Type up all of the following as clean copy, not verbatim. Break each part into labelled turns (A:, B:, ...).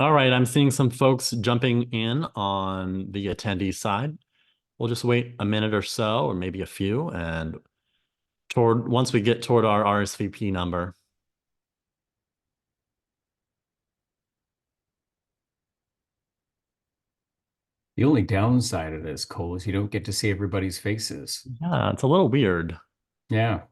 A: All right, I'm seeing some folks jumping in on the attendee side. We'll just wait a minute or so, or maybe a few, and toward once we get toward our RSVP number.
B: The only downside of this, Cole, is you don't get to see everybody's faces.
A: Yeah, it's a little weird.
B: Yeah.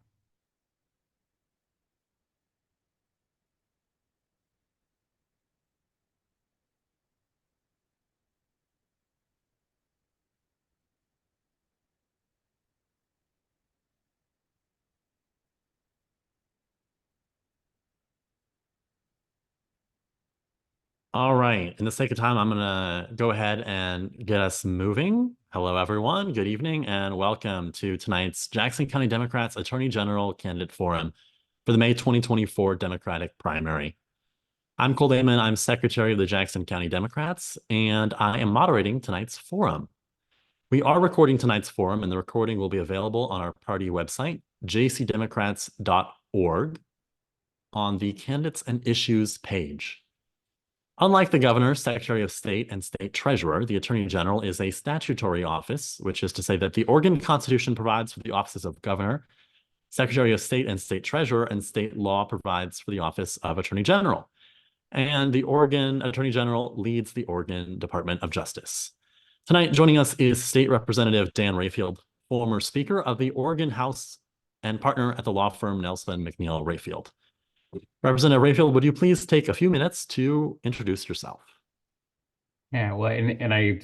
A: All right, in the sake of time, I'm gonna go ahead and get us moving. Hello, everyone. Good evening, and welcome to tonight's Jackson County Democrats Attorney General Candidate Forum for the May 2024 Democratic primary. I'm Cole Damon. I'm Secretary of the Jackson County Democrats, and I am moderating tonight's forum. We are recording tonight's forum, and the recording will be available on our party website, jcdemocrats.org, on the Candidates and Issues page. Unlike the governor, secretary of state, and state treasurer, the attorney general is a statutory office, which is to say that the Oregon Constitution provides for the offices of governor, secretary of state, and state treasurer, and state law provides for the office of attorney general. And the Oregon attorney general leads the Oregon Department of Justice. Tonight, joining us is State Representative Dan Rayfield, former Speaker of the Oregon House and partner at the law firm Nelson McNeil Rayfield. Representative Rayfield, would you please take a few minutes to introduce yourself?
B: Yeah, well, and I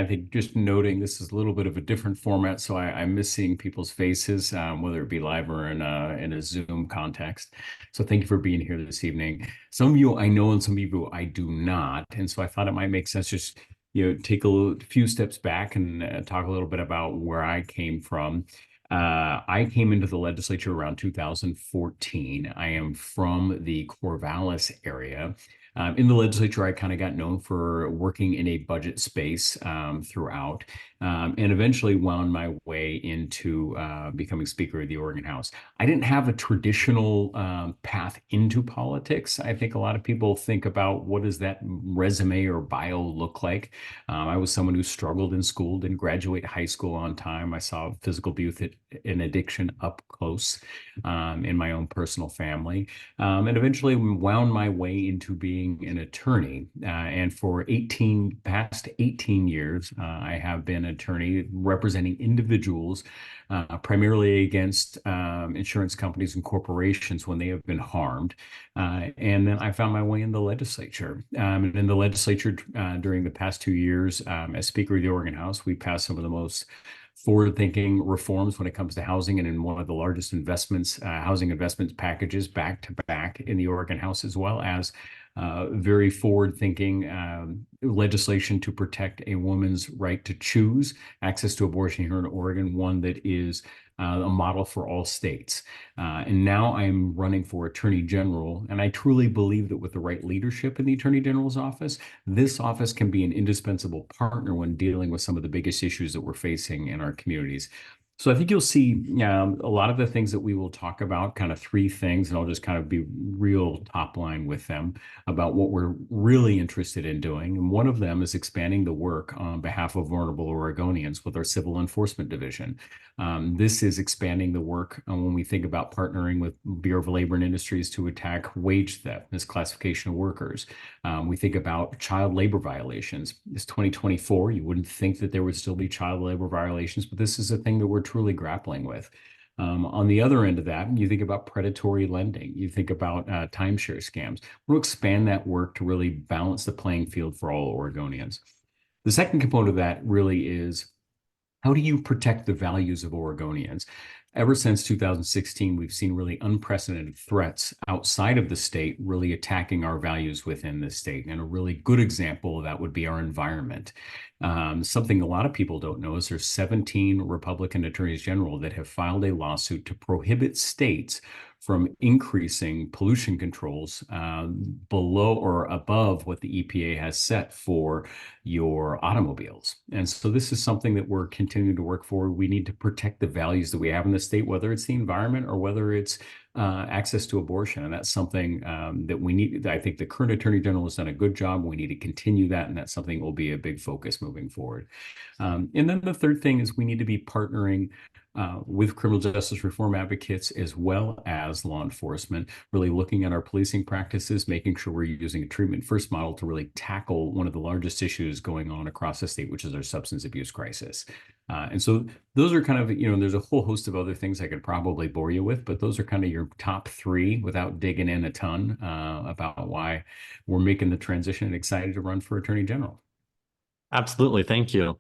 B: think just noting this is a little bit of a different format, so I miss seeing people's faces, whether it be live or in a Zoom context. So thank you for being here this evening. Some of you I know, and some of you I do not, and so I thought it might make sense just take a few steps back and talk a little bit about where I came from. I came into the legislature around 2014. I am from the Corvallis area. In the legislature, I kind of got known for working in a budget space throughout, and eventually wound my way into becoming Speaker of the Oregon House. I didn't have a traditional path into politics. I think a lot of people think about what does that resume or bio look like. I was someone who struggled in school, didn't graduate high school on time. I saw physical abuse and addiction up close in my own personal family, and eventually wound my way into being an attorney. And for past 18 years, I have been an attorney representing individuals, primarily against insurance companies and corporations when they have been harmed. And then I found my way in the legislature. And in the legislature during the past 2 years, as Speaker of the Oregon House, we passed some of the most forward-thinking reforms when it comes to housing, and in one of the largest housing investments packages back to back in the Oregon House, as well as very forward-thinking legislation to protect a woman's right to choose access to abortion here in Oregon, one that is a model for all states. And now I'm running for Attorney General, and I truly believe that with the right leadership in the Attorney General's office, this office can be an indispensable partner when dealing with some of the biggest issues that we're facing in our communities. So I think you'll see a lot of the things that we will talk about, kind of three things, and I'll just kind of be real top line with them about what we're really interested in doing. And one of them is expanding the work on behalf of vulnerable Oregonians with our Civil Enforcement Division. This is expanding the work when we think about partnering with Bureau of Labor and Industries to attack wage theft, misclassification of workers. We think about child labor violations. It's 2024. You wouldn't think that there would still be child labor violations, but this is a thing that we're truly grappling with. On the other end of that, you think about predatory lending, you think about timeshare scams. We'll expand that work to really balance the playing field for all Oregonians. The second component of that really is how do you protect the values of Oregonians? Ever since 2016, we've seen really unprecedented threats outside of the state really attacking our values within the state. And a really good example of that would be our environment. Something a lot of people don't know is there's 17 Republican attorneys general that have filed a lawsuit to prohibit states from increasing pollution controls below or above what the EPA has set for your automobiles. And so this is something that we're continuing to work for. We need to protect the values that we have in the state, whether it's the environment or whether it's access to abortion. And that's something that we need. I think the current Attorney General has done a good job. We need to continue that. And that's something that will be a big focus moving forward. And then the third thing is we need to be partnering with criminal justice reform advocates as well as law enforcement, really looking at our policing practices, making sure we're using a treatment first model to really tackle one of the largest issues going on across the state, which is our substance abuse crisis. And so those are kind of, there's a whole host of other things I could probably bore you with, but those are kind of your top three without digging in a ton about why we're making the transition and excited to run for Attorney General.
A: Absolutely. Thank you.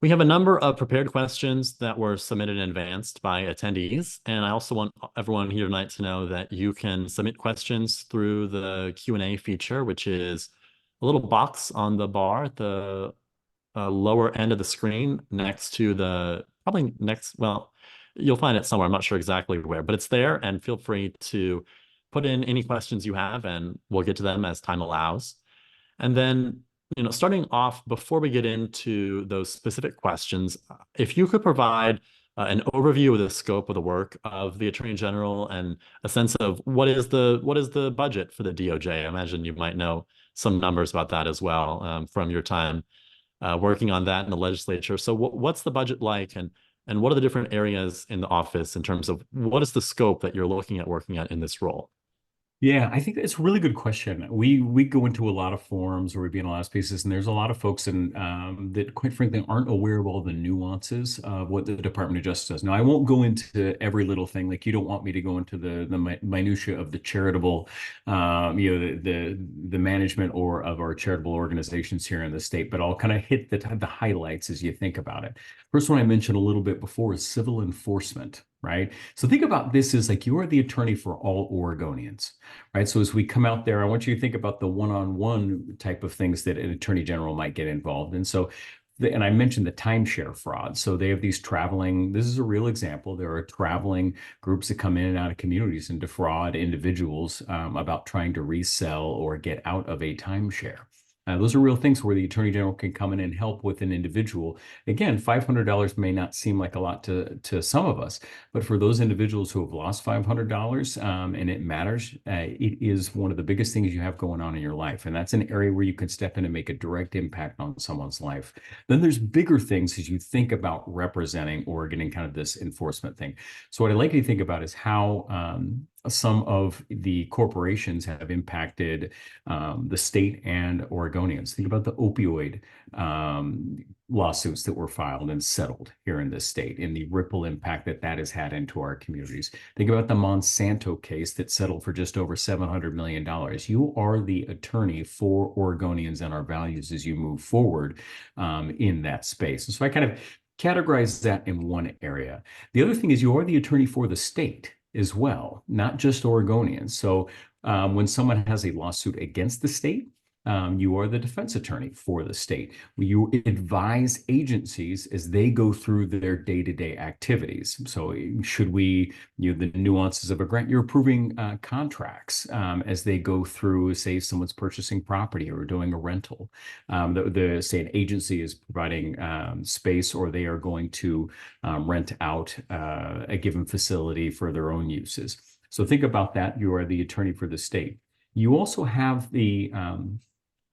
A: We have a number of prepared questions that were submitted in advance by attendees, and I also want everyone here tonight to know that you can submit questions through the Q&A feature, which is a little box on the bar at the lower end of the screen next to well, you'll find it somewhere. I'm not sure exactly where, but it's there, and feel free to put in any questions you have, and we'll get to them as time allows. And then starting off, before we get into those specific questions, if you could provide an overview of the scope of the work of the Attorney General and a sense of what is the budget for the DOJ. I imagine you might know some numbers about that as well from your time working on that in the legislature. So what's the budget like, and what are the different areas in the office in terms of what is the scope that you're looking at working at in this role?
B: Yeah, I think it's a really good question. We go into a lot of forums or we be in a lot of spaces, and there's a lot of folks that, quite frankly, aren't aware of all the nuances of what the Department of Justice does. Now, I won't go into every little thing. Like, you don't want me to go into the minutia of the charitable, the management or of our charitable organizations here in the state, but I'll kind of hit the highlights as you think about it. First one I mentioned a little bit before is civil enforcement. Right. So think about this as like you are the attorney for all Oregonians. Right. So as we come out there, I want you to think about the one-on-one type of things that an attorney general might get involved in. So, and I mentioned the timeshare fraud. So they have these traveling, this is a real example. There are traveling groups that come in and out of communities and defraud individuals about trying to resell or get out of a timeshare. Those are real things where the Attorney General can come in and help with an individual. Again, $500 may not seem like a lot to some of us, but for those individuals who have lost $500 and it matters, it is one of the biggest things you have going on in your life. And that's an area where you can step in and make a direct impact on someone's life. Then there's bigger things as you think about representing Oregon and kind of this enforcement thing. So what I'd like you to think about is how some of the corporations have impacted the state and Oregonians. Think about the opioid lawsuits that were filed and settled here in this state and the ripple impact that has had into our communities. Think about the Monsanto case that settled for just over $700 million. You are the attorney for Oregonians and our values as you move forward in that space. And so I kind of categorize that in one area. The other thing is you are the attorney for the state as well, not just Oregonians. So when someone has a lawsuit against the state, you are the defense attorney for the state. You advise agencies as they go through their day-to-day activities. So should we, the nuances of a grant, you're approving contracts as they go through, say someone's purchasing property or doing a rental. Say an agency is providing space or they are going to rent out a given facility for their own uses. So think about that. You are the attorney for the state. You also have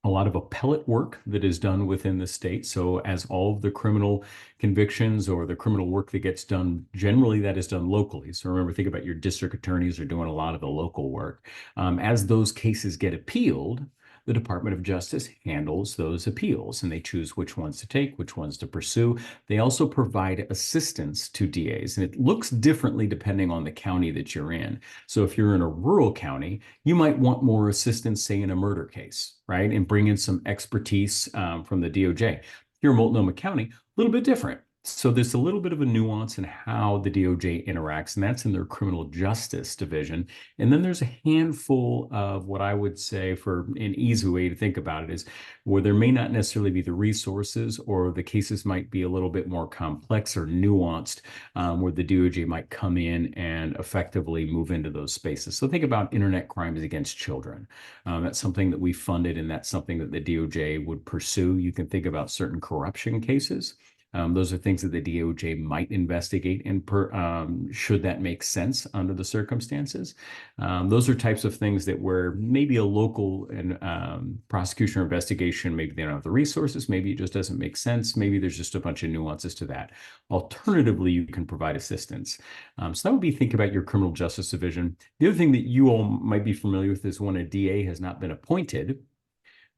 B: a lot of appellate work that is done within the state. So as all of the criminal convictions or the criminal work that gets done, generally that is done locally. So remember, think about your district attorneys are doing a lot of the local work. As those cases get appealed, the Department of Justice handles those appeals and they choose which ones to take, which ones to pursue. They also provide assistance to DAs, and it looks differently depending on the county that you're in. So if you're in a rural county, you might want more assistance, say in a murder case, right? And bring in some expertise from the DOJ. Here in Multnomah County, a little bit different. So there's a little bit of a nuance in how the DOJ interacts, and that's in their criminal justice division. And then there's a handful of what I would say, for an easy way to think about it, is where there may not necessarily be the resources or the cases might be a little bit more complex or nuanced, where the DOJ might come in and effectively move into those spaces. So think about internet crimes against children. That's something that we funded, and that's something that the DOJ would pursue. You can think about certain corruption cases. Those are things that the DOJ might investigate, and should that make sense under the circumstances. Those are types of things that where maybe a local and prosecution or investigation, maybe they don't have the resources, maybe it just doesn't make sense, maybe there's just a bunch of nuances to that. Alternatively, you can provide assistance. So that would be think about your criminal justice division. The other thing that you all might be familiar with is when a DA has not been appointed,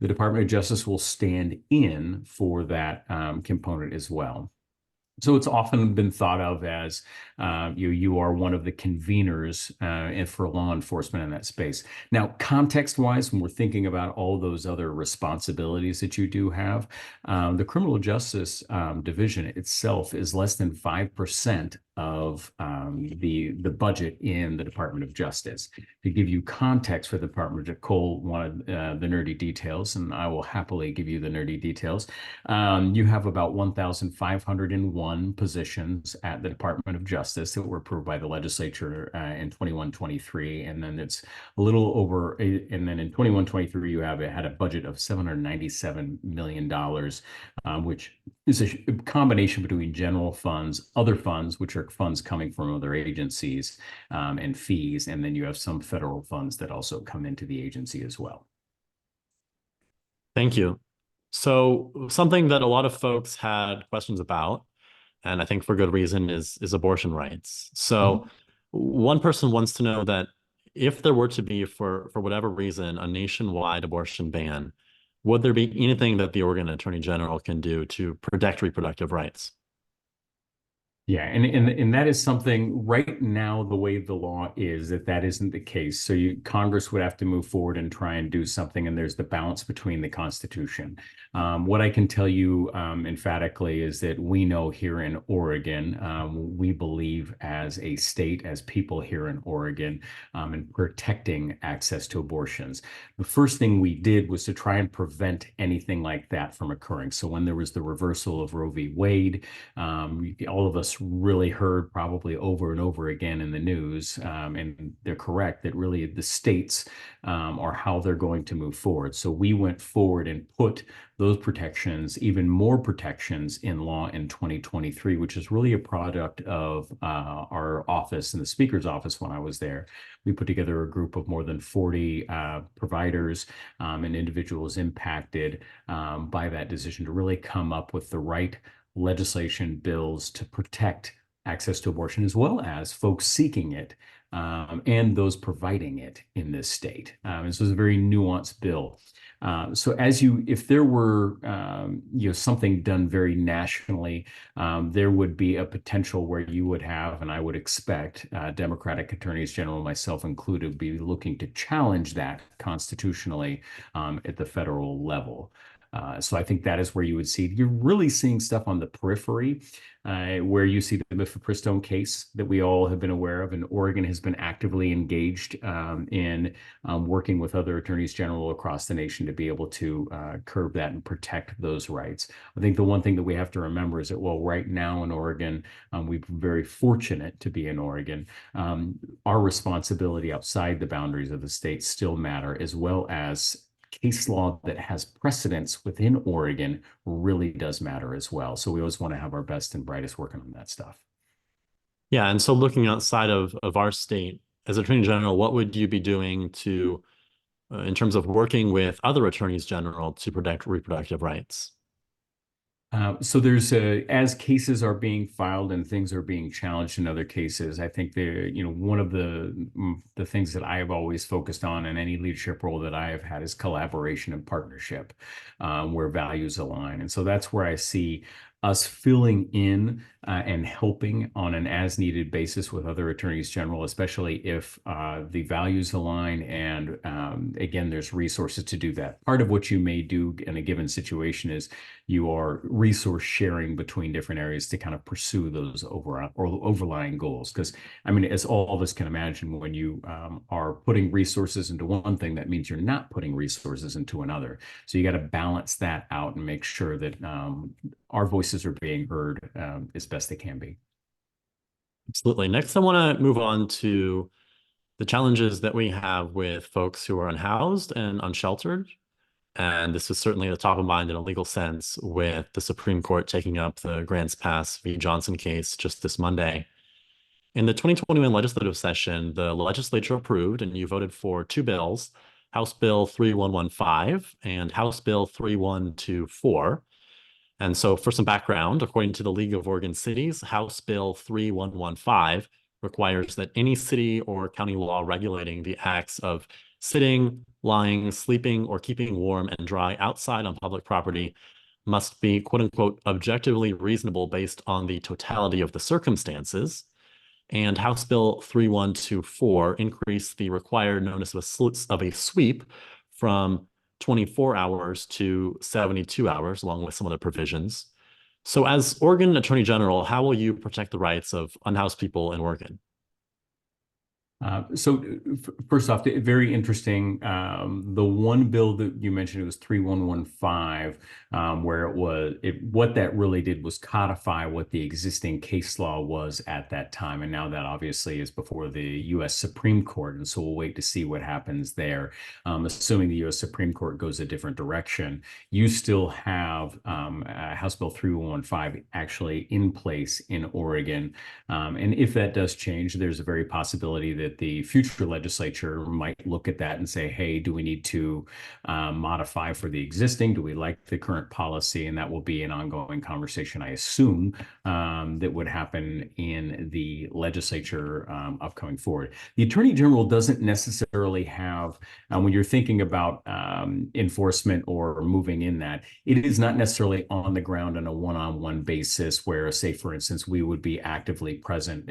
B: the Department of Justice will stand in for that component as well. So it's often been thought of as you are one of the conveners for law enforcement in that space. Now, context-wise, when we're thinking about all those other responsibilities that you do have, the criminal justice division itself is less than 5% of the budget in the Department of Justice. To give you context for the Department, Cole wanted the nerdy details, and I will happily give you the nerdy details. You have about 1,501 positions at the Department of Justice that were approved by the legislature in 21-23, and then it's a little over, and then in 21-23 you had a budget of $797 million, which is a combination between general funds, other funds, which are funds coming from other agencies, and fees, and then you have some federal funds that also come into the agency as well.
A: Thank you. So something that a lot of folks had questions about, and I think for good reason, is abortion rights. So one person wants to know that if there were to be, for whatever reason, a nationwide abortion ban, would there be anything that the Oregon Attorney General can do to protect reproductive rights?
B: Yeah, and that is something right now, the way the law is, that isn't the case. So Congress would have to move forward and try and do something, and there's the balance between the Constitution. What I can tell you emphatically is that we know here in Oregon, we believe as a state, as people here in Oregon, in protecting access to abortions. The first thing we did was to try and prevent anything like that from occurring. So when there was the reversal of Roe v. Wade, all of us really heard probably over and over again in the news, and they're correct, that really the states are how they're going to move forward. So we went forward and put those protections, even more protections in law in 2023, which is really a product of our office and the Speaker's office when I was there. We put together a group of more than 40 providers and individuals impacted by that decision to really come up with the right legislation, bills to protect access to abortion, as well as folks seeking it and those providing it in this state. And so it's a very nuanced bill. So if there were something done very nationally, there would be a potential where you would have, and I would expect Democratic attorneys general, myself included, be looking to challenge that constitutionally at the federal level. So I think that is where you would see, you're really seeing stuff on the periphery, where you see the mifepristone case that we all have been aware of, and Oregon has been actively engaged in working with other attorneys general across the nation to be able to curb that and protect those rights. I think the one thing that we have to remember is that, well, right now in Oregon, we're very fortunate to be in Oregon. Our responsibility outside the boundaries of the state still matter, as well as case law that has precedence within Oregon really does matter as well. So we always want to have our best and brightest working on that stuff.
A: Yeah, and so looking outside of our state, as Attorney General, what would you be doing to, in terms of working with other attorneys general to protect reproductive rights?
B: So there's as cases are being filed and things are being challenged in other cases, I think one of the things that I have always focused on in any leadership role that I have had is collaboration and partnership, where values align. And so that's where I see us filling in and helping on an as-needed basis with other attorneys general, especially if the values align and, again, there's resources to do that. Part of what you may do in a given situation is you are resource sharing between different areas to kind of pursue those overlying goals. Because, I mean, as all of us can imagine, when you are putting resources into one thing, that means you're not putting resources into another. So you got to balance that out and make sure that our voices are being heard as best they can be.
A: Absolutely. Next, I want to move on to the challenges that we have with folks who are unhoused and unsheltered. And this is certainly the top of mind in a legal sense with the Supreme Court taking up the Grants Pass v. Johnson case just this Monday. In the 2021 legislative session, the legislature approved and you voted for two bills, House Bill 3115 and House Bill 3124. And so for some background, according to the League of Oregon Cities, House Bill 3115 requires that any city or county law regulating the acts of sitting, lying, sleeping, or keeping warm and dry outside on public property must be, quote unquote, objectively reasonable based on the totality of the circumstances. And House Bill 3124 increased the required notice of a sweep from 24 hours to 72 hours, along with some other provisions. So as Oregon Attorney General, how will you protect the rights of unhoused people in Oregon?
B: First off, very interesting. The one bill that you mentioned, it was 3115, where what that really did was codify what the existing case law was at that time. And now that obviously is before the U.S. Supreme Court. And so we'll wait to see what happens there. Assuming the U.S. Supreme Court goes a different direction, you still have House Bill 3115 actually in place in Oregon. And if that does change, there's a very possibility that the future legislature might look at that and say, hey, do we need to modify for the existing? Do we like the current policy? And that will be an ongoing conversation, I assume, that would happen in the legislature upcoming forward. The Attorney General doesn't necessarily have, when you're thinking about enforcement or moving in that, it is not necessarily on the ground on a one-on-one basis where, say, for instance, we would be actively present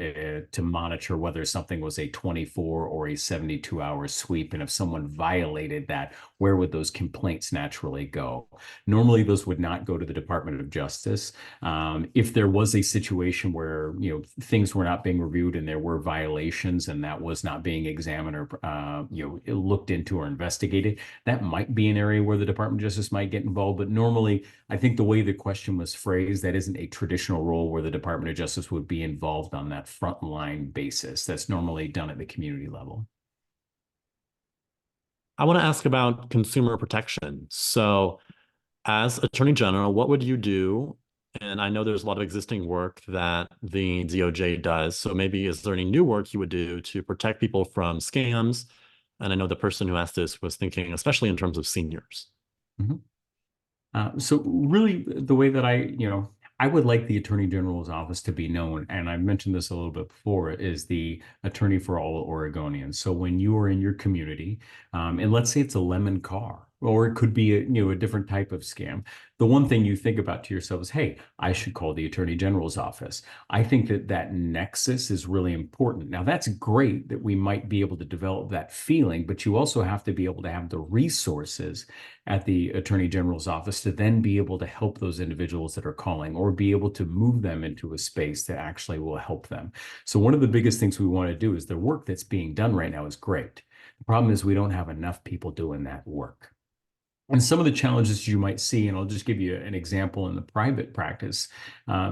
B: to monitor whether something was a 24 or a 72-hour sweep. And if someone violated that, where would those complaints naturally go? Normally, those would not go to the Department of Justice. If there was a situation where things were not being reviewed and there were violations and that was not being examined or looked into or investigated, that might be an area where the Department of Justice might get involved. But normally, I think the way the question was phrased, that isn't a traditional role where the Department of Justice would be involved on that frontline basis. That's normally done at the community level.
A: I want to ask about consumer protection. So as Attorney General, what would you do? And I know there's a lot of existing work that the DOJ does. So maybe is there any new work you would do to protect people from scams? And I know the person who asked this was thinking, especially in terms of seniors.
B: Mm-hmm. So really the way that I would like the Attorney General's office to be known, and I've mentioned this a little bit before, is the attorney for all Oregonians. So when you are in your community, and let's say it's a lemon car, or it could be a different type of scam, the one thing you think about to yourself is, hey, I should call the Attorney General's office. I think that nexus is really important. Now, that's great that we might be able to develop that feeling, but you also have to be able to have the resources at the Attorney General's office to then be able to help those individuals that are calling or be able to move them into a space that actually will help them. So one of the biggest things we want to do is the work that's being done right now is great. The problem is we don't have enough people doing that work. And some of the challenges you might see, and I'll just give you an example in the private practice,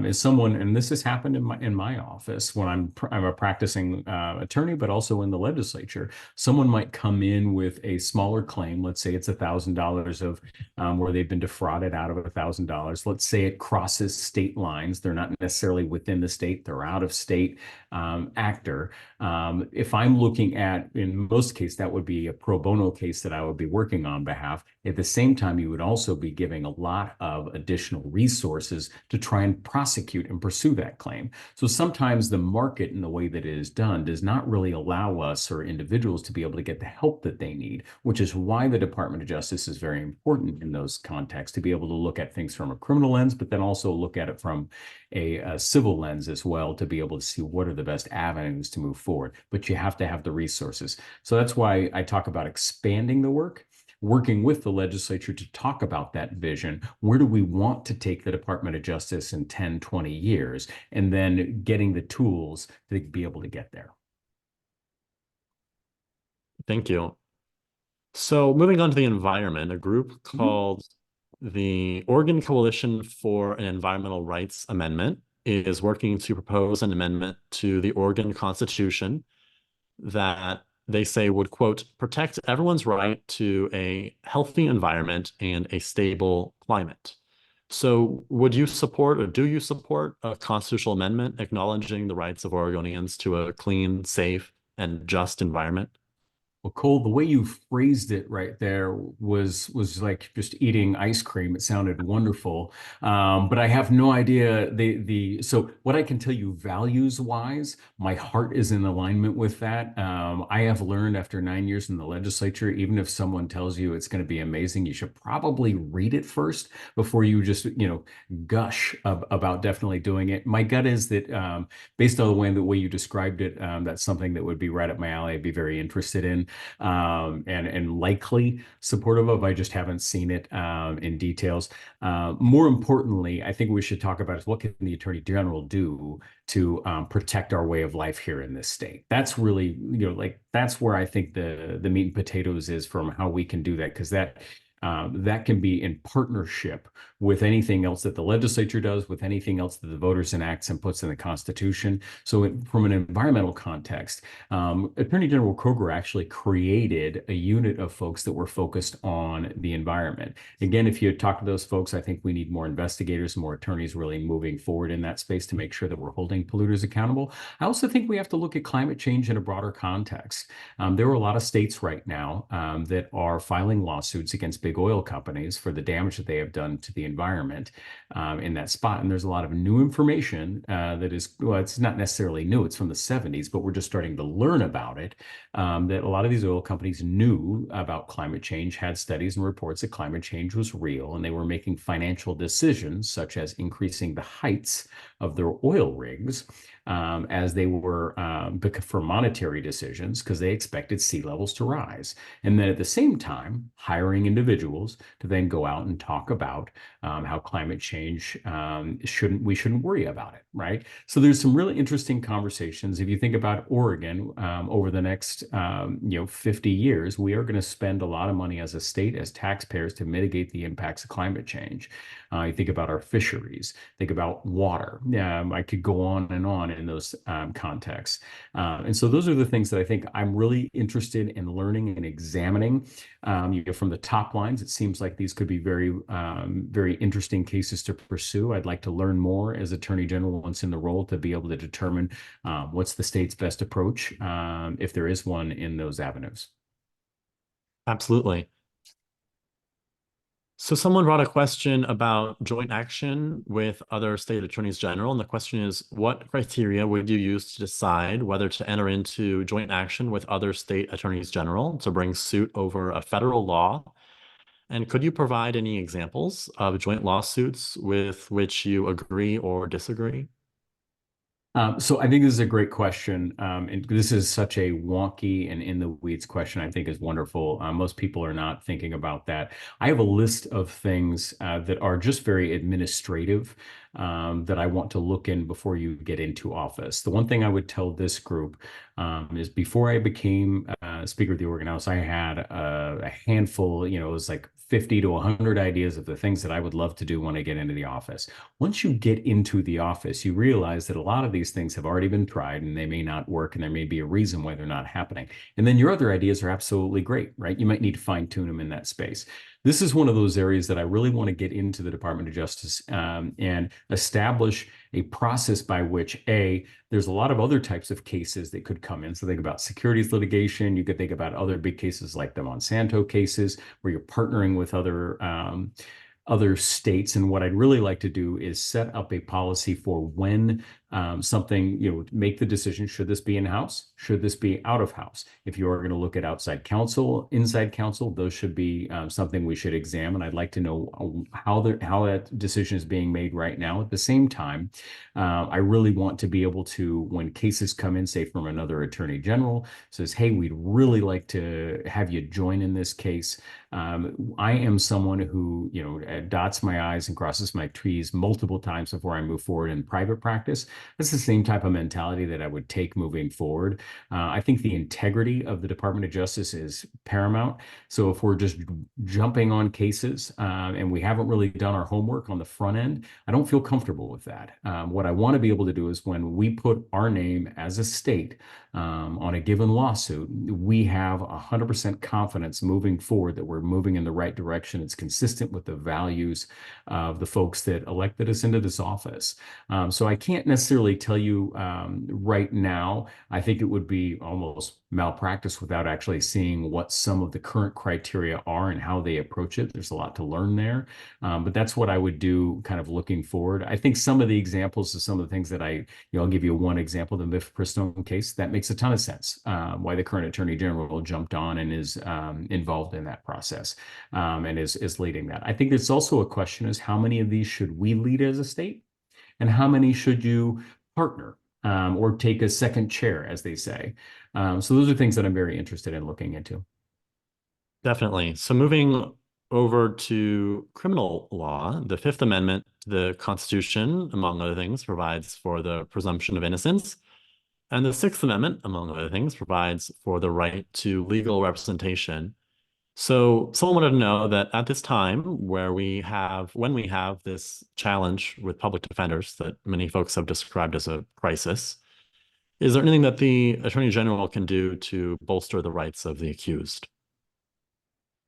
B: is someone, and this has happened in my office when I'm a practicing attorney, but also in the legislature. Someone might come in with a smaller claim. Let's say it's $1,000 of where they've been defrauded out of $1,000. Let's say it crosses state lines. They're not necessarily within the state. They're out of state actor. If I'm looking at, in most cases, that would be a pro bono case that I would be working on behalf. At the same time, you would also be giving a lot of additional resources to try and prosecute and pursue that claim. So sometimes the market and the way that it is done does not really allow us or individuals to be able to get the help that they need, which is why the Department of Justice is very important in those contexts, to be able to look at things from a criminal lens, but then also look at it from a civil lens as well, to be able to see what are the best avenues to move forward. But you have to have the resources. So that's why I talk about expanding the work, working with the legislature to talk about that vision. Where do we want to take the Department of Justice in 10, 20 years? And then getting the tools to be able to get there.
A: Thank you. So moving on to the environment, a group called the Oregon Coalition for an Environmental Rights Amendment is working to propose an amendment to the Oregon Constitution that they say would, quote, protect everyone's right to a healthy environment and a stable climate. So would you support or do you support a constitutional amendment acknowledging the rights of Oregonians to a clean, safe, and just environment?
B: Well, Cole, the way you phrased it right there was like just eating ice cream. It sounded wonderful, but I have no idea the. So what I can tell you, values wise, my heart is in alignment with that. I have learned after 9 years in the legislature, even if someone tells you it's going to be amazing, you should probably read it first before you just gush about definitely doing it. My gut is that based on the way you described it, that's something that would be right up my alley. I'd be very interested in and likely supportive of. I just haven't seen it in details. More importantly, I think we should talk about is what can the Attorney General do to protect our way of life here in this state. That's really, like that's where I think the meat and potatoes is from how we can do that, because that can be in partnership with anything else that the legislature does, with anything else that the voters enacts and puts in the Constitution. So from an environmental context, Attorney General Kroger actually created a unit of folks that were focused on the environment. Again, if you talk to those folks, I think we need more investigators, more attorneys really moving forward in that space to make sure that we're holding polluters accountable. I also think we have to look at climate change in a broader context. There are a lot of states right now that are filing lawsuits against big oil companies for the damage that they have done to the environment in that spot. And there's a lot of new information that is, well, it's not necessarily new, it's from the 70s, but we're just starting to learn about it, that a lot of these oil companies knew about climate change, had studies and reports that climate change was real, and they were making financial decisions, such as increasing the heights of their oil rigs as they were for monetary decisions, because they expected sea levels to rise. And then at the same time, hiring individuals to then go out and talk about how climate change we shouldn't worry about it, right? So there's some really interesting conversations. If you think about Oregon over the next 50 years, we are going to spend a lot of money as a state, as taxpayers, to mitigate the impacts of climate change. You think about our fisheries, think about water. I could go on and on in those contexts. And so those are the things that I think I'm really interested in learning and examining. From the top lines, it seems like these could be very, very interesting cases to pursue. I'd like to learn more as Attorney General once in the role to be able to determine what's the state's best approach, if there is one in those avenues.
A: Absolutely. So someone brought a question about joint action with other state attorneys general. And the question is, what criteria would you use to decide whether to enter into joint action with other state attorneys general to bring suit over a federal law? And could you provide any examples of joint lawsuits with which you agree or disagree?
B: So I think this is a great question. And this is such a wonky and in the weeds question, I think is wonderful. Most people are not thinking about that. I have a list of things that are just very administrative that I want to look in before you get into office. The one thing I would tell this group is before I became Speaker of the Oregon House, I had a handful, it was like 50 to 100 ideas of the things that I would love to do when I get into the office. Once you get into the office, you realize that a lot of these things have already been tried and they may not work, and there may be a reason why they're not happening. And then your other ideas are absolutely great, right? You might need to fine tune them in that space. This is one of those areas that I really want to get into the Department of Justice and establish a process by which, there's a lot of other types of cases that could come in. So think about securities litigation. You could think about other big cases like the Monsanto cases, where you're partnering with other states. And what I'd really like to do is set up a policy for when something, make the decision, should this be in-house? Should this be out of house? If you are going to look at outside counsel, inside counsel, those should be something we should examine. I'd like to know how that decision is being made right now. At the same time, I really want to be able to, when cases come in, say from another attorney general, says, hey, we'd really like to have you join in this case. I am someone who, dots my I's and crosses my T's multiple times before I move forward in private practice. That's the same type of mentality that I would take moving forward. I think the integrity of the Department of Justice is paramount. So if we're just jumping on cases and we haven't really done our homework on the front end, I don't feel comfortable with that. What I want to be able to do is when we put our name as a state on a given lawsuit, we have 100% confidence moving forward that we're moving in the right direction. It's consistent with the values of the folks that elected us into this office. So I can't necessarily tell you right now. I think it would be almost malpractice without actually seeing what some of the current criteria are and how they approach it. There's a lot to learn there. But that's what I would do kind of looking forward. I think some of the examples of some of the things that I'll give you one example, the Mifepristone case, that makes a ton of sense. Why the current Attorney General jumped on and is involved in that process and is leading that. I think it's also a question is how many of these should we lead as a state and how many should you partner or take a second chair, as they say. So those are things that I'm very interested in looking into.
A: Definitely. So moving over to criminal law, the Fifth Amendment to the Constitution, among other things, provides for the presumption of innocence. And the Sixth Amendment, among other things, provides for the right to legal representation. So someone wanted to know that at this time when we have this challenge with public defenders that many folks have described as a crisis, is there anything that the Attorney General can do to bolster the rights of the accused?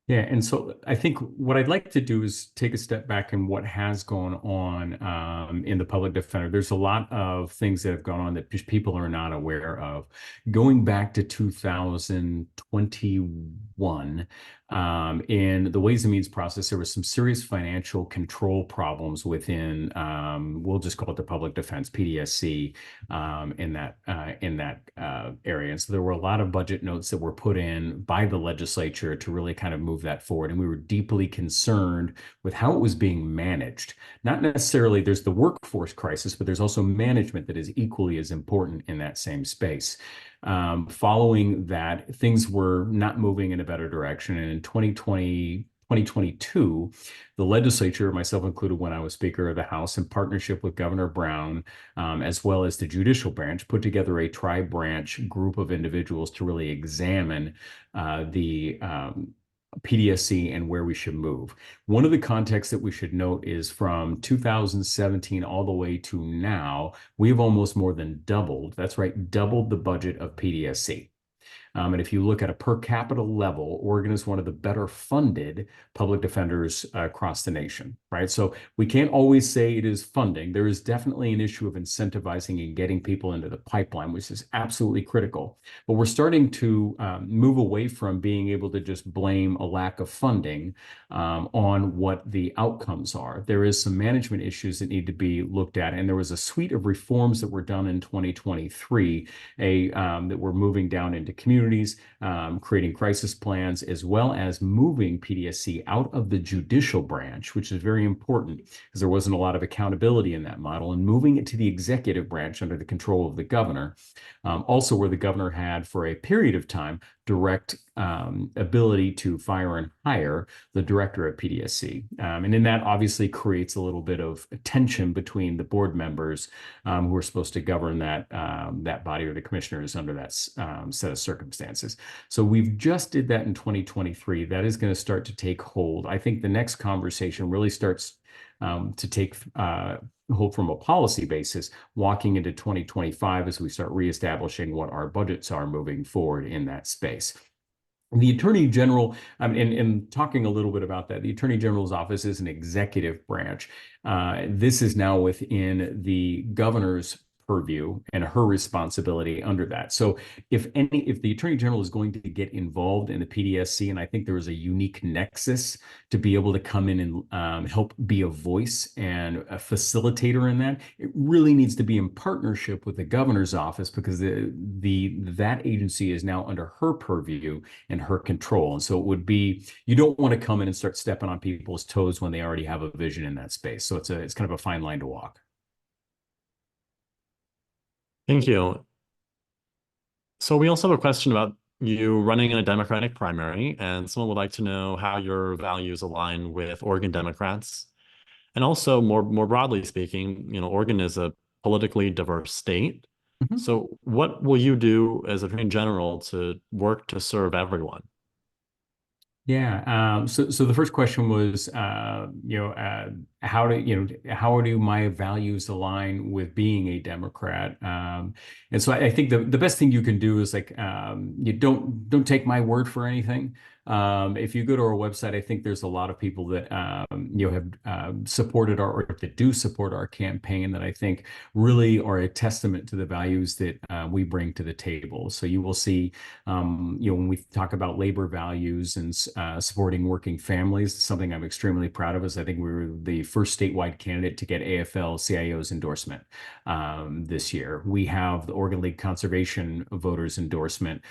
B: Yeah, and so I think what I'd like to do is take a step back in what has gone on in the public defender. There's a lot of things that have gone on that people are not aware of. Going back to 2021, in the Ways and Means process, there was some serious financial control problems within, we'll just call it the public defense, PDSC, in that area. And so there were a lot of budget notes that were put in by the legislature to really kind of move that forward. And we were deeply concerned with how it was being managed. Not necessarily there's the workforce crisis, but there's also management that is equally as important in that same space. Following that, things were not moving in a better direction. And in 2022, the legislature, myself included when I was Speaker of the House, in partnership with Governor Brown, as well as the judicial branch, put together a tri-branch group of individuals to really examine the PDSC and where we should move. One of the contexts that we should note is from 2017 all the way to now, we've almost more than doubled, that's right, doubled the budget of PDSC. And if you look at a per capita level, Oregon is one of the better funded public defenders across the nation, right? So we can't always say it is funding. There is definitely an issue of incentivizing and getting people into the pipeline, which is absolutely critical. But we're starting to move away from being able to just blame a lack of funding on what the outcomes are. There is some management issues that need to be looked at. And there was a suite of reforms that were done in 2023 that were moving down into communities, creating crisis plans, as well as moving PDSC out of the judicial branch, which is very important because there wasn't a lot of accountability in that model, and moving it to the executive branch under the control of the governor, also where the governor had for a period of time direct ability to fire and hire the director at PDSC. And in that obviously creates a little bit of tension between the board members who are supposed to govern that body, or the commissioners under that set of circumstances. So we've just did that in 2023. That is going to start to take hold. I think the next conversation really starts to take hold from a policy basis, walking into 2025 as we start reestablishing what our budgets are moving forward in that space. The Attorney General, and talking a little bit about that, the Attorney General's office is an executive branch. This is now within the governor's purview and her responsibility under that. So if the Attorney General is going to get involved in the PDSC, and I think there is a unique nexus to be able to come in and help be a voice and a facilitator in that, it really needs to be in partnership with the governor's office, because that agency is now under her purview and her control. And so it would be, you don't want to come in and start stepping on people's toes when they already have a vision in that space. So it's kind of a fine line to walk.
A: Thank you. So we also have a question about you running in a Democratic primary, and someone would like to know how your values align with Oregon Democrats. And also more broadly speaking, Oregon is a politically diverse state.
B: Mhm.
A: So what will you do as Attorney General to work to serve everyone?
B: Yeah. So the first question was, how do my values align with being a Democrat? And so I think the best thing you can do is like, you don't take my word for anything. If you go to our website, I think there's a lot of people that have supported or that do support our campaign that I think really are a testament to the values that we bring to the table. So you will see, when we talk about labor values and supporting working families, something I'm extremely proud of is I think we were the first statewide candidate to get AFL-CIO's endorsement this year. We have the Oregon League Conservation voters endorsement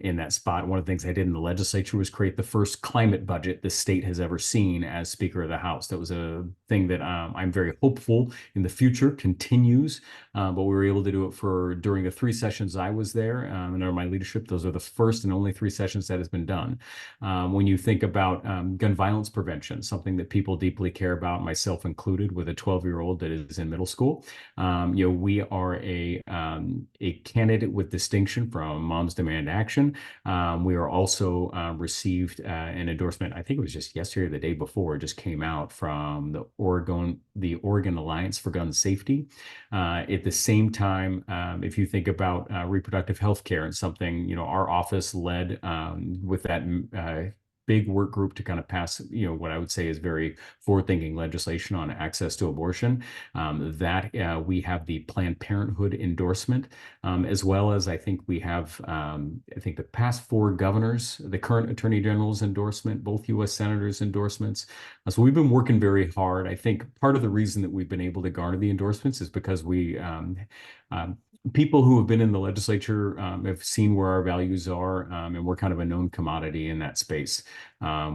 B: in that spot. One of the things I did in the legislature was create the first climate budget the state has ever seen as Speaker of the House. That was a thing that I'm very hopeful in the future continues, but we were able to do it during the 3 sessions I was there, and under my leadership, those are the first and only 3 sessions that has been done. When you think about gun violence prevention, something that people deeply care about, myself included, with a 12-year-old that is in middle school, we are a candidate with distinction from Moms Demand Action. We are also received an endorsement. I think it was just yesterday or the day before. It just came out from the Oregon Alliance for Gun Safety. At the same time, if you think about reproductive health care and something, our office led with that big work group to kind of pass, what I would say is very forward-thinking legislation on access to abortion. We have the Planned Parenthood endorsement, as well as I think we have, the past 4 governors, the current Attorney General's endorsement, both U.S. Senators' endorsements. So we've been working very hard. I think part of the reason that we've been able to garner the endorsements is because people who have been in the legislature have seen where our values are, and we're kind of a known commodity in that space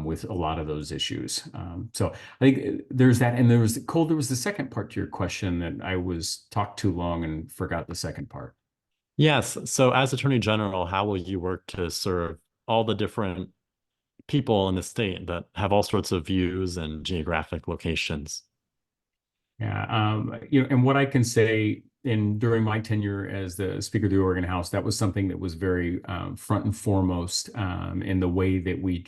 B: with a lot of those issues. So I think there's that. And there was the second part to your question that I was talked too long and forgot the second part.
A: Yes. So as Attorney General, how will you work to serve all the different people in the state that have all sorts of views and geographic locations?
B: Yeah, and what I can say during my tenure as the Speaker of the Oregon House, that was something that was very front and foremost in the way that we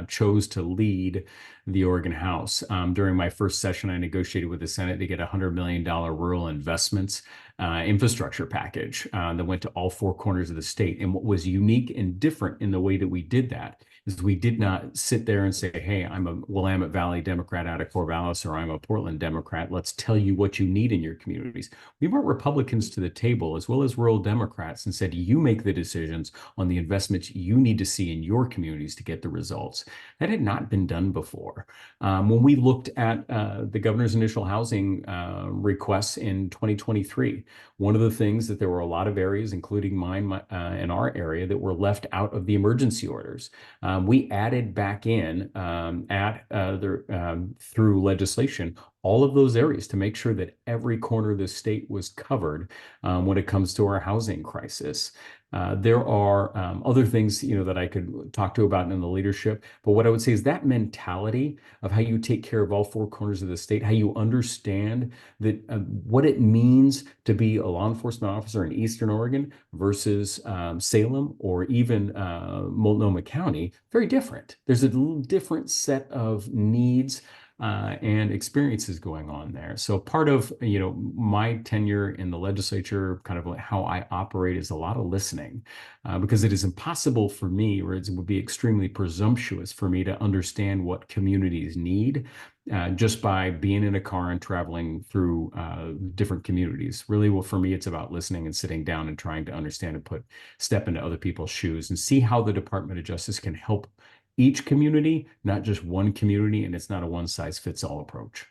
B: chose to lead the Oregon House. During my first session, I negotiated with the Senate to get a $100 million rural investments infrastructure package that went to all 4 corners of the state. And what was unique and different in the way that we did that is we did not sit there and say, hey, I'm a Willamette Valley Democrat out of Corvallis, or I'm a Portland Democrat. Let's tell you what you need in your communities. We brought Republicans to the table as well as rural Democrats and said, you make the decisions on the investments you need to see in your communities to get the results. That had not been done before. When we looked at the governor's initial housing requests in 2023, one of the things that there were a lot of areas, including mine and our area, that were left out of the emergency orders. We added back in through legislation all of those areas to make sure that every corner of the state was covered when it comes to our housing crisis. There are other things, that I could talk to about in the leadership, but what I would say is that mentality of how you take care of all 4 corners of the state, how you understand that what it means to be a law enforcement officer in Eastern Oregon versus Salem or even Multnomah County, very different. There's a little different set of needs and experiences going on there. So part of, my tenure in the legislature, kind of like how I operate, is a lot of listening, because it is impossible for me, or it would be extremely presumptuous for me to understand what communities need just by being in a car and traveling through different communities. Really, well, for me, it's about listening and sitting down and trying to understand and step into other people's shoes and see how the Department of Justice can help each community, not just one community, and it's not a one-size-fits-all approach.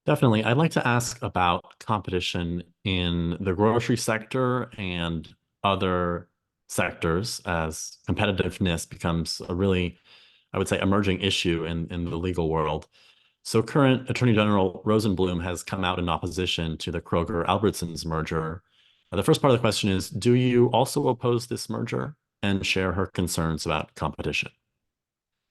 A: Definitely. I'd like to ask about competition in the grocery sector and other sectors as competitiveness becomes a really, I would say, emerging issue in the legal world. So current Attorney General Rosenblum has come out in opposition to the Kroger-Albertsons merger. The first part of the question is, do you also oppose this merger and share her concerns about competition?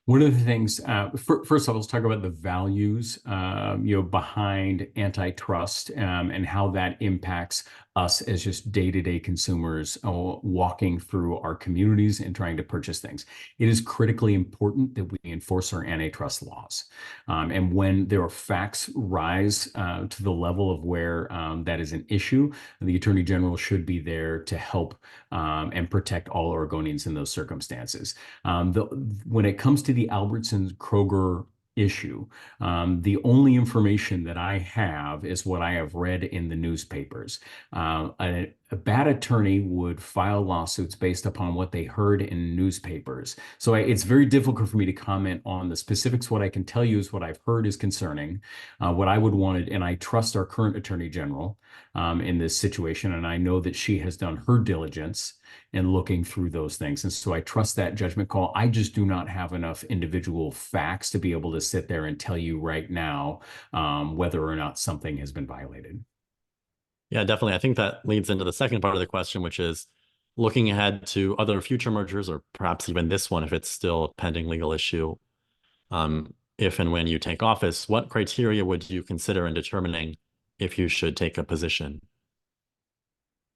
B: One of the things, first of all, let's talk about the values, behind antitrust, and how that impacts us as just day-to-day consumers walking through our communities and trying to purchase things. It is critically important that we enforce our antitrust laws. And when there are facts rise to the level of where that is an issue, the Attorney General should be there to help and protect all Oregonians in those circumstances. When it comes to the Albertsons Kroger issue, the only information that I have is what I have read in the newspapers. A bad attorney would file lawsuits based upon what they heard in newspapers. So it's very difficult for me to comment on the specifics. What I can tell you is what I've heard is concerning. What I would want, and I trust our current Attorney General in this situation, and I know that she has done her diligence in looking through those things. And so I trust that judgment call. I just do not have enough individual facts to be able to sit there and tell you right now whether or not something has been violated.
A: Yeah, definitely. I think that leads into the second part of the question, which is looking ahead to other future mergers, or perhaps even this one, if it's still a pending legal issue. If and when you take office, what criteria would you consider in determining if you should take a position?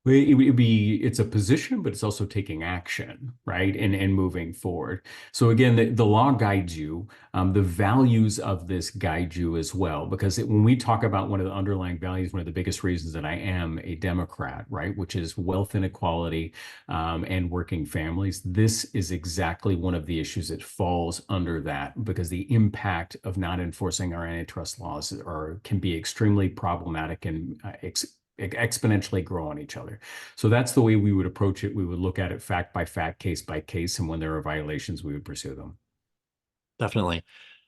B: It's a position, but it's also taking action, right? And moving forward. So again, the law guides you. The values of this guide you as well, because when we talk about one of the underlying values, one of the biggest reasons that I am a Democrat, right, which is wealth inequality and working families, this is exactly one of the issues that falls under that, because the impact of not enforcing our antitrust laws can be extremely problematic and exponentially grow on each other. So that's the way we would approach it. We would look at it fact by fact, case by case, and when there are violations, we would pursue them.
A: Definitely.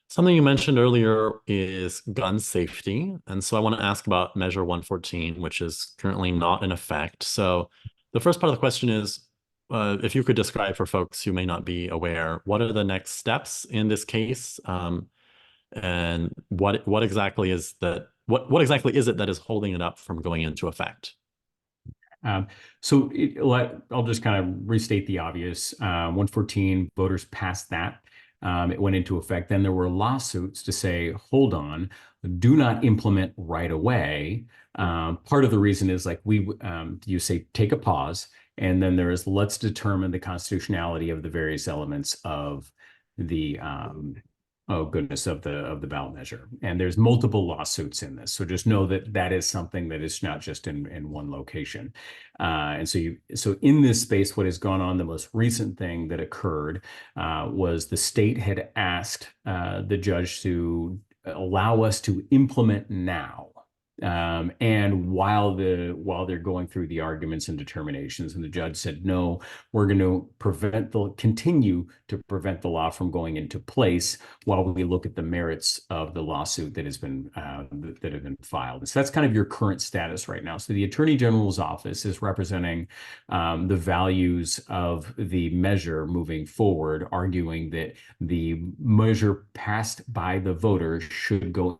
A: Something you mentioned earlier is gun safety. And so I want to ask about Measure 114, which is currently not in effect. So the first part of the question is, if you could describe for folks who may not be aware, what are the next steps in this case? And what exactly is that? What exactly is it that is holding it up from going into effect?
B: I'll just kind of restate the obvious. 114 voters passed that. It went into effect. Then there were lawsuits to say, hold on, do not implement right away. Part of the reason is like you say, take a pause. And then there is, let's determine the constitutionality of the various elements of the of the ballot measure. And there's multiple lawsuits in this. So just know that that is something that is not just in one location. And so in this space, what has gone on, the most recent thing that occurred was the state had asked the judge to allow us to implement now. And while they're going through the arguments and determinations, and the judge said, no, we're going to continue to prevent the law from going into place while we look at the merits of the lawsuit that have been filed. And so that's kind of your current status right now. So the Attorney General's office is representing the values of the measure moving forward, arguing that the measure passed by the voters should go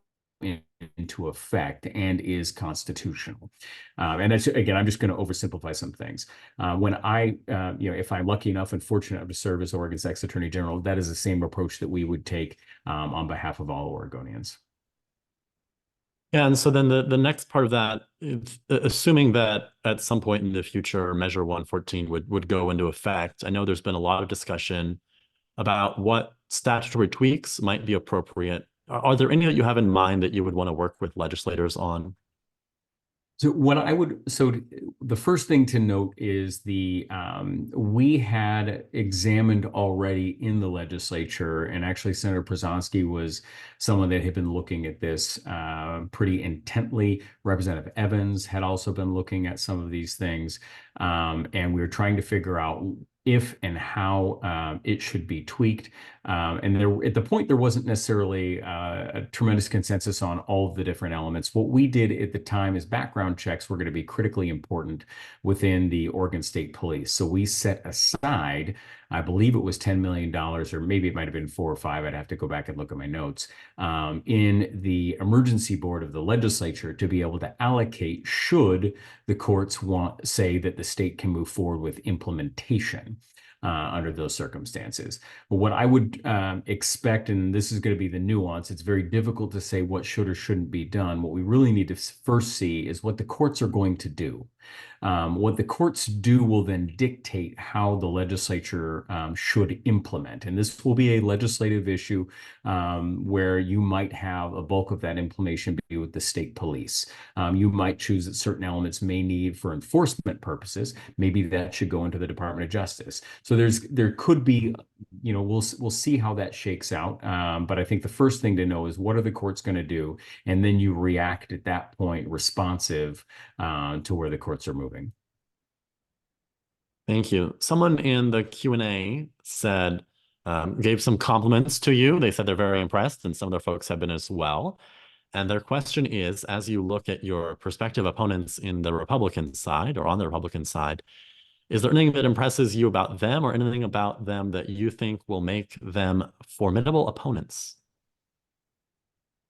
B: into effect and is constitutional. And that's, again, I'm just going to oversimplify some things. When if I'm lucky enough and fortunate enough to serve as Oregon's next Attorney General, that is the same approach that we would take on behalf of all Oregonians.
A: Yeah, and so then the next part of that, assuming that at some point in the future, Measure 114 would go into effect, I know there's been a lot of discussion about what statutory tweaks might be appropriate. Are there any that you have in mind that you would want to work with legislators on?
B: So the first thing to note is we had examined already in the legislature, and actually Senator Przanski was someone that had been looking at this pretty intently. Representative Evans had also been looking at some of these things, and we were trying to figure out if and how it should be tweaked. And at the point, there wasn't necessarily a tremendous consensus on all of the different elements. What we did at the time is background checks were going to be critically important within the Oregon State Police. So we set aside, I believe it was $10 million, or maybe it might have been 4 or 5. I'd have to go back and look at my notes, in the emergency board of the legislature to be able to allocate should the courts say that the state can move forward with implementation. under those circumstances. But what I would expect, and this is going to be the nuance, it's very difficult to say what should or shouldn't be done. What we really need to first see is what the courts are going to do. What the courts do will then dictate how the legislature should implement. And this will be a legislative issue where you might have a bulk of that implementation be with the state police. You might choose that certain elements may need for enforcement purposes. Maybe that should go into the Department of Justice. So there could be, we'll see how that shakes out. But I think the first thing to know is what are the courts going to do? And then you react at that point responsive to where the courts are moving.
A: Thank you. Someone in the Q&A said, gave some compliments to you. They said they're very impressed, and some of their folks have been as well. And their question is, as you look at your prospective opponents in the Republican side or on the Republican side, is there anything that impresses you about them or anything about them that you think will make them formidable opponents?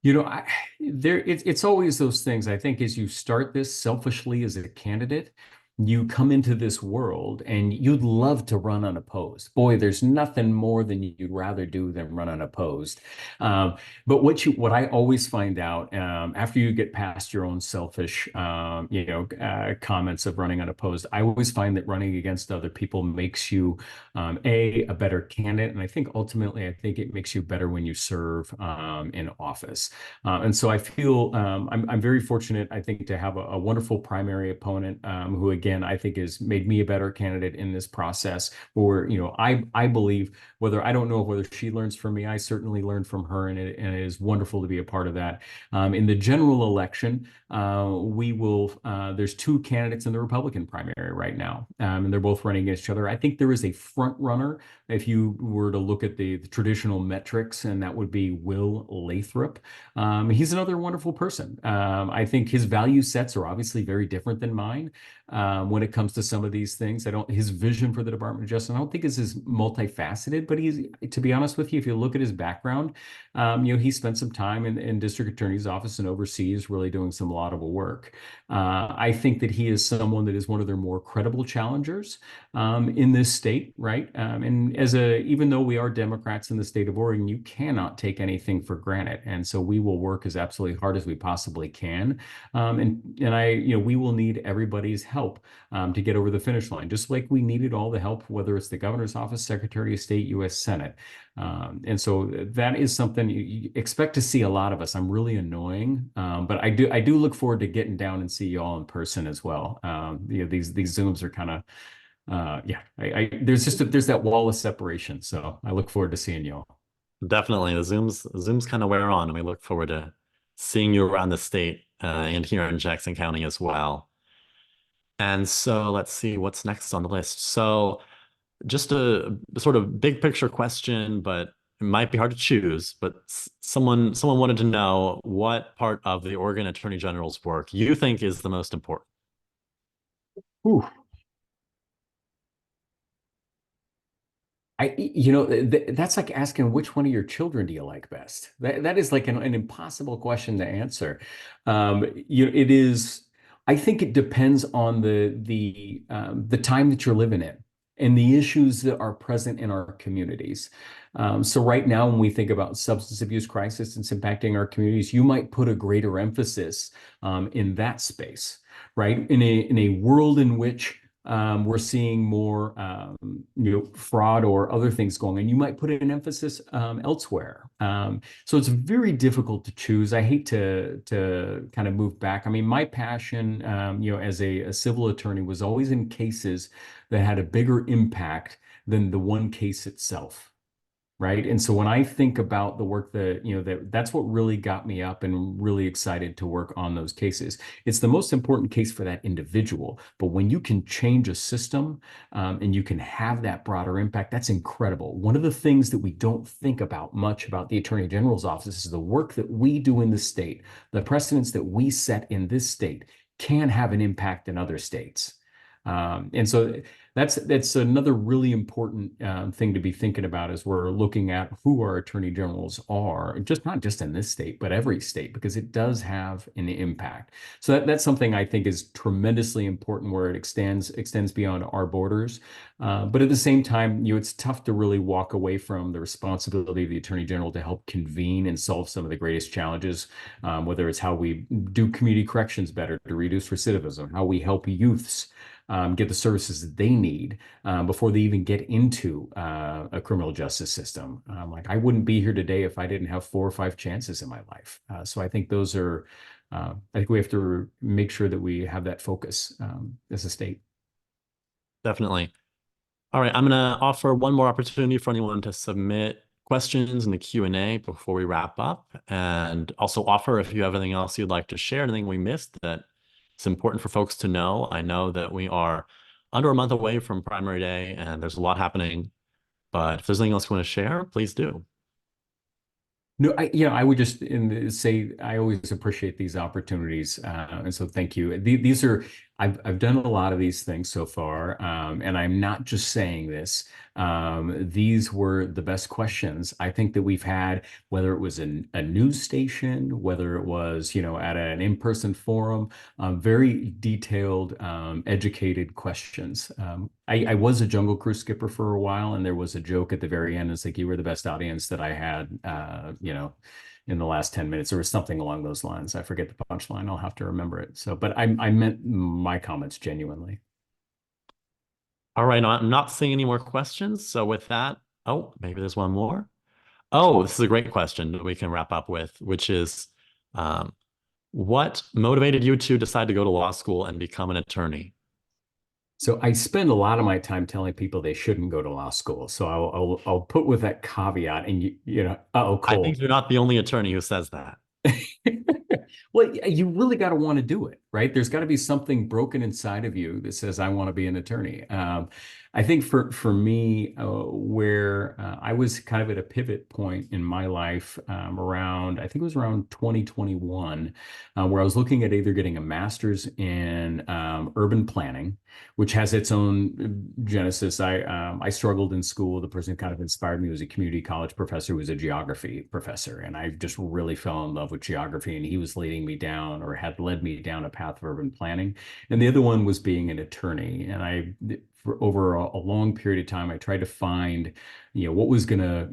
B: It's always those things. I think as you start this selfishly as a candidate, you come into this world and you'd love to run unopposed. Boy, there's nothing more than you'd rather do than run unopposed. But what I always find out after you get past your own selfish, comments of running unopposed, I always find that running against other people makes you a better candidate, and I think ultimately, it makes you better when you serve in office. And so I feel I'm very fortunate, I think, to have a wonderful primary opponent who, again, I think has made me a better candidate in this process. Where I believe, I don't know whether she learns from me, I certainly learned from her, and it is wonderful to be a part of that. In the general election, there's two candidates in the Republican primary right now, and they're both running against each other. I think there is a front runner if you were to look at the traditional metrics, and that would be Will Lathrop. He's another wonderful person. I think his value sets are obviously very different than mine. When it comes to some of these things, his vision for the Department of Justice, I don't think is as multifaceted, but to be honest with you, if you look at his background, he spent some time in district attorney's office and overseas really doing some laudable work. I think that he is someone that is one of their more credible challengers in this state, right? And even though we are Democrats in the state of Oregon, you cannot take anything for granted. And so we will work as absolutely hard as we possibly can. We will need everybody's help to get over the finish line, just like we needed all the help, whether it's the governor's office, Secretary of State, U.S. Senate. And so that is something you expect to see a lot of us. I'm really annoying, but I do look forward to getting down and see you all in person as well. These Zooms are kind of, there's that wall of separation. So I look forward to seeing you all.
A: Definitely. The Zooms kind of wear on, and we look forward to seeing you around the state and here in Jackson County as well. And so let's see what's next on the list. So just a sort of big picture question, but it might be hard to choose, but someone wanted to know what part of the Oregon Attorney General's work you think is the most important.
B: Ooh. That's like asking which one of your children do you like best? That is like an impossible question to answer. It is. I think it depends on the time that you're living in and the issues that are present in our communities. So right now, when we think about substance abuse crisis and it's impacting our communities, you might put a greater emphasis in that space, right? In a world in which we're seeing more fraud or other things going on, you might put an emphasis elsewhere. So it's very difficult to choose. I hate to kind of move back. I mean, my passion, as a civil attorney was always in cases that had a bigger impact than the one case itself. Right. And so when I think about the work that's what really got me up and really excited to work on those cases. It's the most important case for that individual. But when you can change a system and you can have that broader impact, that's incredible. One of the things that we don't think about much about the Attorney General's office is the work that we do in the state. The precedents that we set in this state can have an impact in other states. And so that's another really important thing to be thinking about as we're looking at who our attorney generals are, just not just in this state, but every state, because it does have an impact. So that's something I think is tremendously important, where it extends beyond our borders. But at the same time, it's tough to really walk away from the responsibility of the attorney general to help convene and solve some of the greatest challenges, whether it's how we do community corrections better to reduce recidivism, how we help youths get the services that they need before they even get into a criminal justice system. Like, I wouldn't be here today if I didn't have 4 or 5 chances in my life. So I think those are, I think we have to make sure that we have that focus as a state.
A: Definitely. All right, I'm going to offer one more opportunity for anyone to submit questions in the Q&A before we wrap up, and also offer if you have anything else you'd like to share, anything we missed that it's important for folks to know. I know that we are under a month away from primary day and there's a lot happening, but if there's anything else you want to share, please do.
B: No, I would just say I always appreciate these opportunities, and so thank you. These are I've done a lot of these things so far, and I'm not just saying this. These were the best questions I think that we've had, whether it was a news station, whether it was at an in-person forum. Very detailed, educated questions. I was a Jungle Cruise skipper for a while, and there was a joke at the very end. It's like, you were the best audience that I had, in the last 10 minutes, or something along those lines. I forget the punchline. I'll have to remember it. So, but I meant my comments genuinely.
A: All right, I'm not seeing any more questions. So with that, oh, maybe there's one more. Oh, this is a great question that we can wrap up with, which is, what motivated you to decide to go to law school and become an attorney?
B: So I spend a lot of my time telling people they shouldn't go to law school. So I'll put with that caveat, and
A: I
B: Cole.
A: think you're not the only attorney who says that.
B: Well, you really got to want to do it, right? There's got to be something broken inside of you that says, I want to be an attorney. I think for me, where I was kind of at a pivot point in my life, around, I think it was around 2021, where I was looking at either getting a master's in urban planning, which has its own genesis. I struggled in school. The person who kind of inspired me was a community college professor who was a geography professor, and I just really fell in love with geography, and he was leading me down, or had led me down, a path of urban planning. And the other one was being an attorney. And for over a long period of time, I tried to find, what was gonna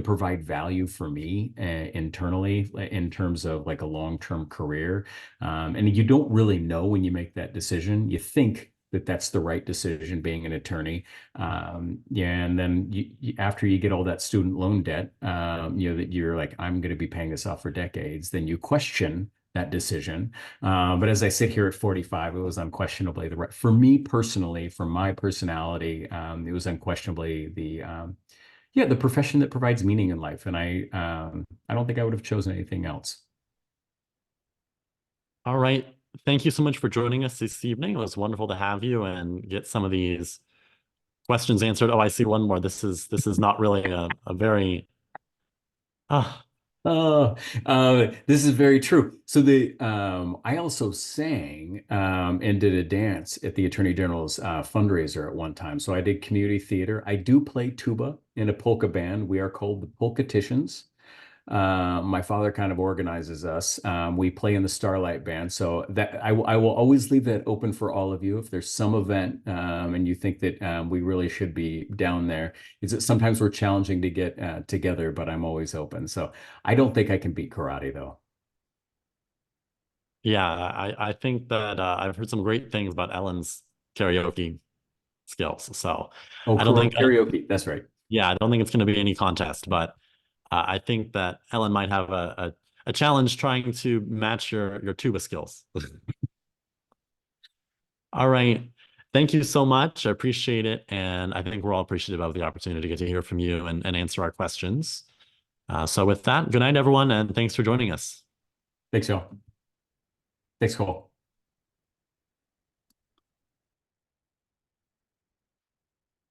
B: provide value for me internally, in terms of like a long-term career. And you don't really know when you make that decision. You think that that's the right decision, being an attorney. And then after you get all that student loan debt, that you're like, I'm going to be paying this off for decades, then you question that decision. But as I sit here at 45, it was unquestionably the right, for me personally, for my personality, it was unquestionably the profession that provides meaning in life. And I don't think I would have chosen anything else.
A: All right. Thank you so much for joining us this evening. It was wonderful to have you and get some of these questions answered. Oh, I see one more. This is not really a very
B: This is very true. So I also sang and did a dance at the Attorney General's fundraiser at one time. So I did community theater. I do play tuba in a polka band. We are called the Polkaticians. My father kind of organizes us. We play in the Starlight Band, so that I will always leave that open for all of you. If there's some event and you think that we really should be down there, is that sometimes we're challenging to get together, but I'm always open. So I don't think I can beat karate though.
A: Yeah, I think that I've heard some great things about Ellen's karaoke skills. So
B: Oh,
A: I don't think
B: karaoke. That's right.
A: yeah, I don't think it's going to be any contest, but I think that Ellen might have a challenge trying to match your tuba skills. All right. Thank you so much. I appreciate it. And I think we're all appreciative of the opportunity to get to hear from you and answer our questions. So with that, good night, everyone, and thanks for joining us.
B: Thanks, y'all. Thanks, Cole.